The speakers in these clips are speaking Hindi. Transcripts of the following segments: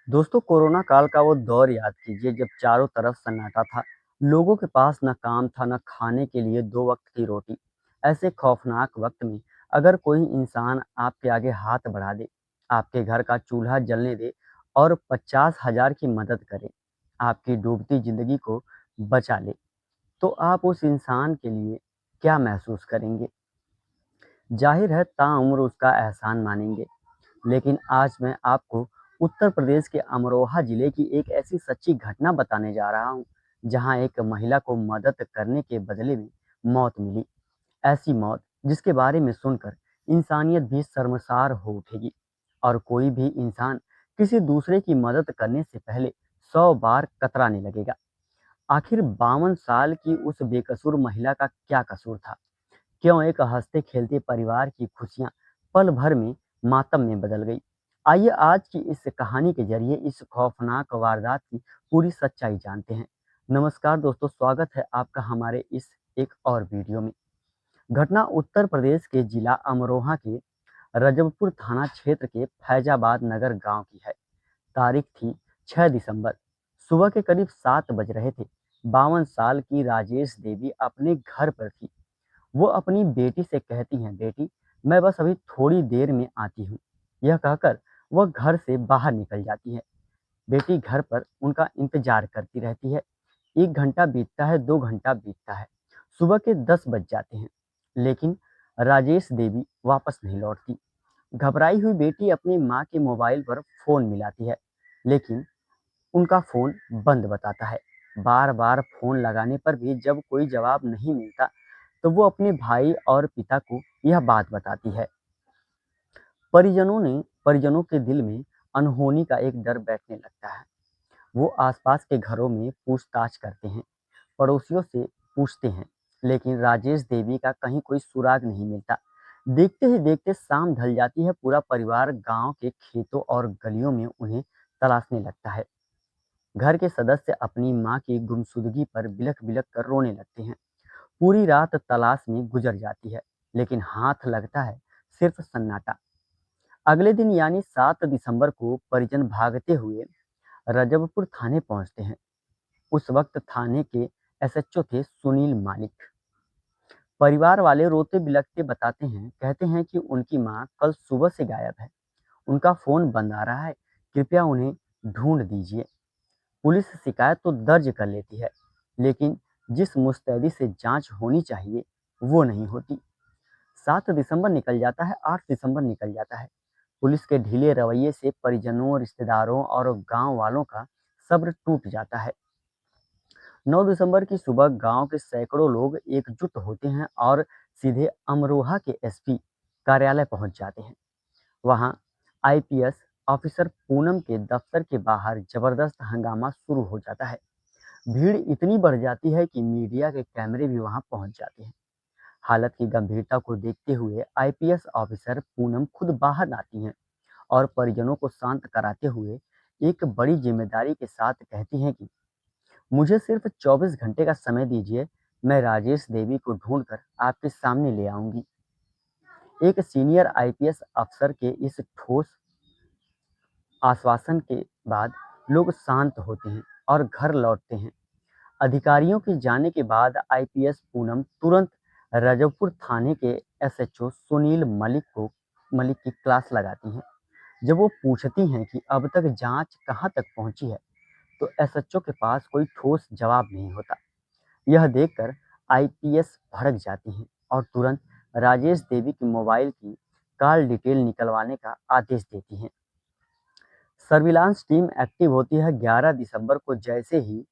दोस्तों, कोरोना काल का वो दौर याद कीजिए जब चारों तरफ सन्नाटा था। लोगों के पास न काम था, न खाने के लिए 2 वक़्त की रोटी। ऐसे खौफनाक वक़्त में अगर कोई इंसान आपके आगे हाथ बढ़ा दे, आपके घर का चूल्हा जलने दे और 50,000 की मदद करे, आपकी डूबती ज़िंदगी को बचा ले, तो आप उस इंसान के लिए क्या महसूस करेंगे? ज़ाहिर है ताउम्र उसका एहसान मानेंगे। लेकिन आज मैं आपको उत्तर प्रदेश के अमरोहा जिले की एक ऐसी सच्ची घटना बताने जा रहा हूँ, जहाँ एक महिला को मदद करने के बदले में मौत मिली। ऐसी मौत जिसके बारे में सुनकर इंसानियत भी शर्मसार हो उठेगी और कोई भी इंसान किसी दूसरे की मदद करने से पहले 100 बार कतराने लगेगा। आखिर 52 साल की उस बेकसूर महिला का क्या कसूर था? क्यों एक हँसते-खेलते परिवार की खुशियाँ पल भर में मातम में बदल गई? आइए आज की इस कहानी के ज़रिए इस खौफ़नाक वारदात की पूरी सच्चाई जानते हैं। नमस्कार दोस्तों, स्वागत है आपका हमारे इस एक और वीडियो में। घटना उत्तर प्रदेश के जिला अमरोहा के रजबपुर थाना क्षेत्र के फैजाबाद नगर गाँव की है। तारीख थी 6 दिसंबर। सुबह के करीब 7 बज रहे थे। 52 साल की राजेश देवी अपने घर पर थी। वो अपनी बेटी से कहती हैं, बेटी मैं बस अभी थोड़ी देर में आती हूँ। यह कहकर वह घर से बाहर निकल जाती है। बेटी घर पर उनका इंतजार करती रहती है। 1 घंटा बीतता है, 2 घंटा बीतता है। सुबह के 10 बज जाते हैं, लेकिन राजेश देवी वापस नहीं लौटती। घबराई हुई बेटी अपनी माँ के मोबाइल पर फ़ोन मिलाती है, लेकिन उनका फ़ोन बंद बताता है। बार-बार फ़ोन लगाने पर भी जब कोई जवाब नहीं मिलता, तो वो अपने भाई और पिता को यह बात बताती है। परिजनों के दिल में अनहोनी का एक डर बैठने लगता है। वो आसपास के घरों में पूछताछ करते हैं, पड़ोसियों से पूछते हैं, लेकिन राजेश देवी का कहीं कोई सुराग नहीं मिलता। देखते ही देखते शाम ढल जाती है। पूरा परिवार गांव के खेतों और गलियों में उन्हें तलाशने लगता है। घर के सदस्य अपनी माँ की गुमशुदगी पर बिलख-बिलख कर रोने लगते हैं। पूरी रात तलाश में गुजर जाती है, लेकिन हाथ लगता है सिर्फ सन्नाटा। अगले दिन यानी 7 दिसंबर को परिजन भागते हुए रजबपुर थाने पहुंचते हैं। उस वक्त थाने के एसएचओ थे सुनील मालिक। परिवार वाले रोते बिलखते बताते हैं, कहते हैं कि उनकी माँ कल सुबह से गायब है। उनका फोन बंद आ रहा है, कृपया उन्हें ढूंढ दीजिए। पुलिस शिकायत तो दर्ज कर लेती है, लेकिन जिस मुस्तैदी से जांच होनी चाहिए वो नहीं होती। 7 दिसंबर निकल जाता है, 8 दिसंबर निकल जाता है। पुलिस के ढीले रवैये से परिजनों, रिश्तेदारों और गांव वालों का सब्र टूट जाता है। 9 दिसंबर की सुबह गांव के सैकड़ों लोग एकजुट होते हैं और सीधे अमरोहा के एसपी कार्यालय पहुंच जाते हैं। वहां आईपीएस ऑफिसर पूनम के दफ्तर के बाहर जबरदस्त हंगामा शुरू हो जाता है। भीड़ इतनी बढ़ जाती है कि मीडिया के कैमरे भी वहां पहुंच जाते हैं। हालत की गंभीरता को देखते हुए आईपीएस ऑफिसर पूनम खुद बाहर आती हैं और परिजनों को शांत कराते हुए एक बड़ी जिम्मेदारी के साथ कहती हैं कि मुझे सिर्फ 24 घंटे का समय दीजिए, मैं राजेश देवी को ढूंढकर आपके सामने ले आऊंगी। एक सीनियर आईपीएस अफसर के इस ठोस आश्वासन के बाद लोग शांत होते हैं और घर लौटते हैं। अधिकारियों के जाने के बाद आईपीएस पूनम तुरंत रजबपुर थाने के एसएचओ सुनील मलिक की क्लास लगाती हैं। जब वो पूछती हैं कि अब तक जांच कहां तक पहुंची है, तो एसएचओ के पास कोई ठोस जवाब नहीं होता। यह देखकर आईपीएस भड़क जाती हैं और तुरंत राजेश देवी के मोबाइल की कॉल डिटेल निकलवाने का आदेश देती हैं। सर्विलांस टीम एक्टिव होती है। 11 दिसंबर को जैसे ही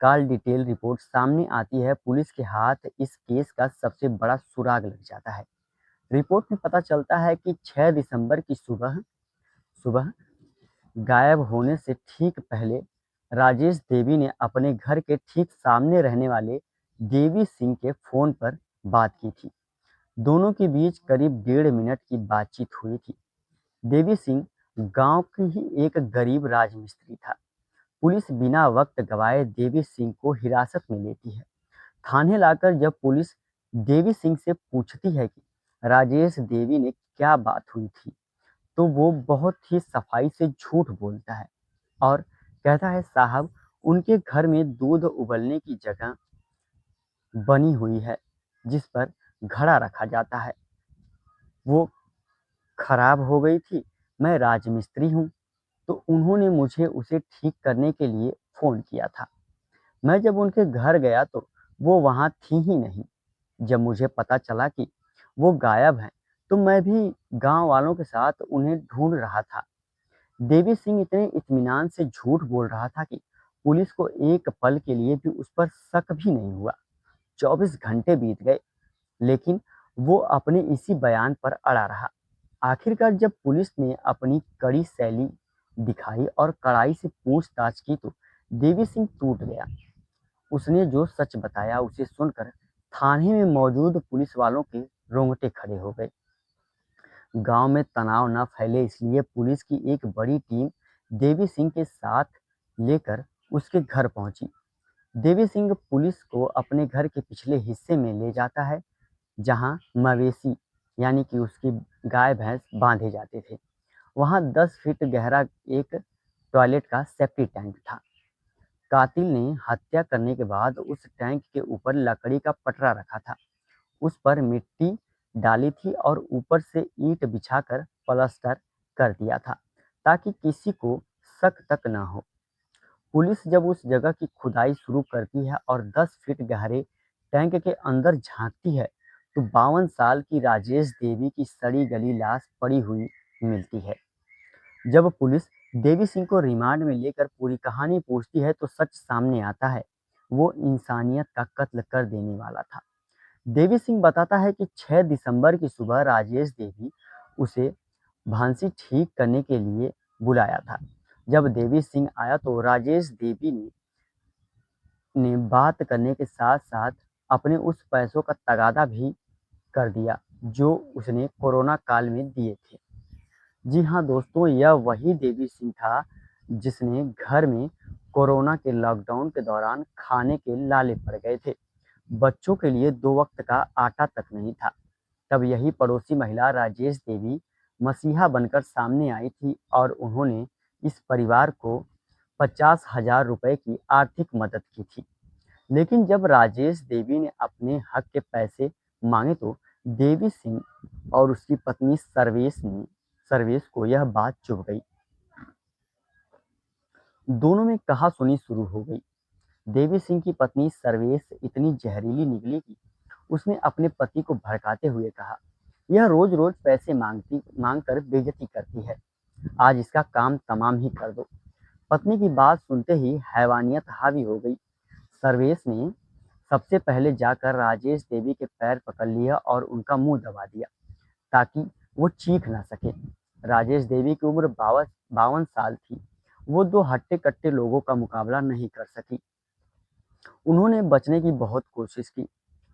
कॉल डिटेल रिपोर्ट सामने आती है, पुलिस के हाथ इस केस का सबसे बड़ा सुराग लग जाता है। रिपोर्ट में पता चलता है कि 6 दिसंबर की सुबह सुबह गायब होने से ठीक पहले राजेश देवी ने अपने घर के ठीक सामने रहने वाले देवी सिंह के फोन पर बात की थी। दोनों के बीच करीब 1.5 मिनट की बातचीत हुई थी। देवी सिंह गांव की ही एक गरीब राजमिस्त्री था। पुलिस बिना वक्त गवाए देवी सिंह को हिरासत में लेती है। थाने लाकर जब पुलिस देवी सिंह से पूछती है कि राजेश देवी ने क्या बात हुई थी, तो वो बहुत ही सफाई से झूठ बोलता है। और कहता है, साहब, उनके घर में दूध उबलने की जगह बनी हुई है जिस पर घड़ा रखा जाता है, वो खराब हो गई थी। मैं राजमिस्त्री हूँ, तो उन्होंने मुझे उसे ठीक करने के लिए फ़ोन किया था। मैं जब उनके घर गया तो वो वहाँ थी ही नहीं। जब मुझे पता चला कि वो गायब हैं, तो मैं भी गाँव वालों के साथ उन्हें ढूँढ रहा था। देवी सिंह इतने इत्मीनान से झूठ बोल रहा था कि पुलिस को एक पल के लिए भी उस पर शक भी नहीं हुआ। 24 घंटे बीत गए, लेकिन वो अपने इसी बयान पर अड़ा रहा। आखिरकार जब पुलिस ने अपनी कड़ी शैली दिखाई और कड़ाई से पूछताछ की तो देवी सिंह टूट गया। उसने जो सच बताया उसे सुनकर थाने में मौजूद पुलिस वालों के रोंगटे खड़े हो गए। गांव में तनाव न फैले इसलिए पुलिस की एक बड़ी टीम देवी सिंह के साथ लेकर उसके घर पहुंची। देवी सिंह पुलिस को अपने घर के पिछले हिस्से में ले जाता है, जहां मवेशी यानी कि उसकी गाय भैंस बांधे जाते थे। वहां 10 फीट गहरा एक टॉयलेट का सेप्टी टैंक था। कातिल ने हत्या करने के बाद उस टैंक के ऊपर लकड़ी का पटरा रखा था। उस पर मिट्टी डाली थी और ऊपर से ईंट बिछाकर प्लास्टर कर दिया था, ताकि किसी को शक तक न हो। पुलिस जब उस जगह की खुदाई शुरू करती है और 10 फीट गहरे टैंक के अंदर झांकती है, तो 52 साल की राजेश देवी की सड़ी गली लाश पड़ी हुई मिलती है। जब पुलिस देवी सिंह को रिमांड में लेकर पूरी कहानी पूछती है तो सच सामने आता है। वो इंसानियत का कत्ल कर देने वाला था। देवी सिंह बताता है कि 6 दिसंबर की सुबह राजेश देवी उसे भांसी ठीक करने के लिए बुलाया था। जब देवी सिंह आया तो राजेश देवी ने बात करने के साथ साथ अपने उस पैसों का तगादा भी कर दिया जो उसने कोरोना काल में दिए थे। जी हाँ दोस्तों, यह वही देवी सिंह था जिसने घर में कोरोना के लॉकडाउन के दौरान खाने के लाले पड़ गए थे। बच्चों के लिए 2 वक्त का आटा तक नहीं था। तब यही पड़ोसी महिला राजेश देवी मसीहा बनकर सामने आई थी और उन्होंने इस परिवार को 50,000 रुपए की आर्थिक मदद की थी। लेकिन जब राजेश देवी ने अपने हक के पैसे मांगे तो देवी सिंह और उसकी पत्नी सर्वेश को यह बात चुभ गई। दोनों में कहा-सुनी शुरू हो गई। देवी सिंह की पत्नी सर्वेश इतनी जहरीली निकली कि उसने अपने पति को भड़काते हुए कहा, यह रोज-रोज पैसे मांग कर बेइज्जती करती है। आज इसका काम तमाम ही कर दो। पत्नी की बात सुनते ही हैवानियत हावी हो गई। सर्वेश ने सबसे पहले जाकर राजेश देवी के पैर पकड़ लिया और उनका मुंह दबा दिया ताकि वो चीख ना सके। राजेश देवी की उम्र 52 साल थी। वो दो हट्टे-कट्टे लोगों का मुकाबला नहीं कर सकी। उन्होंने बचने की बहुत कोशिश की,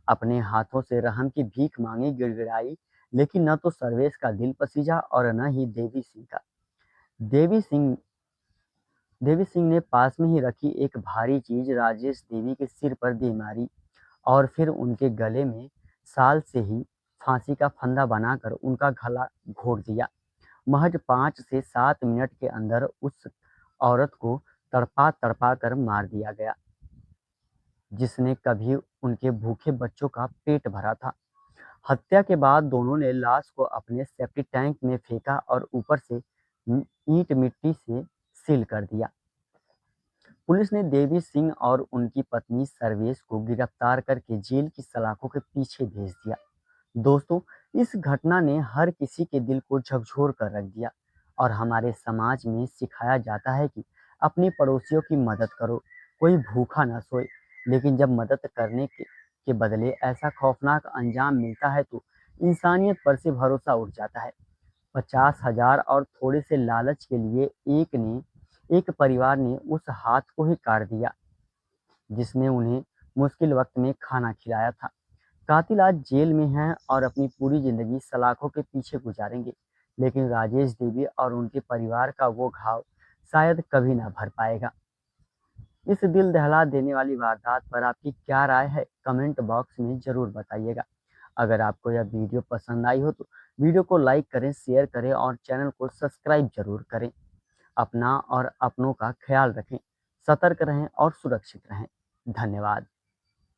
अपने हाथों से रहम की भीख मांगी, गिड़गिड़ाई, लेकिन न तो सर्वेश का दिल पसीजा और न ही देवी सिंह का। देवी सिंह देवी सिंह ने पास में ही रखी एक भारी चीज राजेश देवी के सिर पर दे मारी और फिर उनके गले में साल से ही फांसी का फंदा बनाकर उनका गला घोट दिया। महज 5 से 7 मिनट के अंदर उस औरत को तड़पा-तड़पा कर मार दिया गया, जिसने कभी उनके भूखे बच्चों का पेट भरा था। हत्या के बाद दोनों ने लाश को अपने सेप्टिक टैंक में फेंका और ऊपर से ईंट मिट्टी से सील कर दिया। पुलिस ने देवी सिंह और उनकी पत्नी सर्वेश को गिरफ्तार करके जेल की सलाखों के पीछे भेज दिया। दोस्तों, इस घटना ने हर किसी के दिल को झकझोर कर रख दिया और हमारे समाज में सिखाया जाता है कि अपने पड़ोसियों की मदद करो, कोई भूखा ना सोए। लेकिन जब मदद करने के बदले ऐसा खौफनाक अंजाम मिलता है तो इंसानियत पर से भरोसा उठ जाता है। 50,000 और थोड़े से लालच के लिए एक परिवार ने उस हाथ को ही काट दिया जिसने उन्हें मुश्किल वक्त में खाना खिलाया था। कातिल आज जेल में हैं और अपनी पूरी जिंदगी सलाखों के पीछे गुजारेंगे, लेकिन राजेश देवी और उनके परिवार का वो घाव शायद कभी ना भर पाएगा। इस दिल दहला देने वाली वारदात पर आपकी क्या राय है, कमेंट बॉक्स में ज़रूर बताइएगा। अगर आपको यह वीडियो पसंद आई हो तो वीडियो को लाइक करें, शेयर करें और चैनल को सब्सक्राइब जरूर करें। अपना और अपनों का ख्याल रखें, सतर्क रहें और सुरक्षित रहें। धन्यवाद।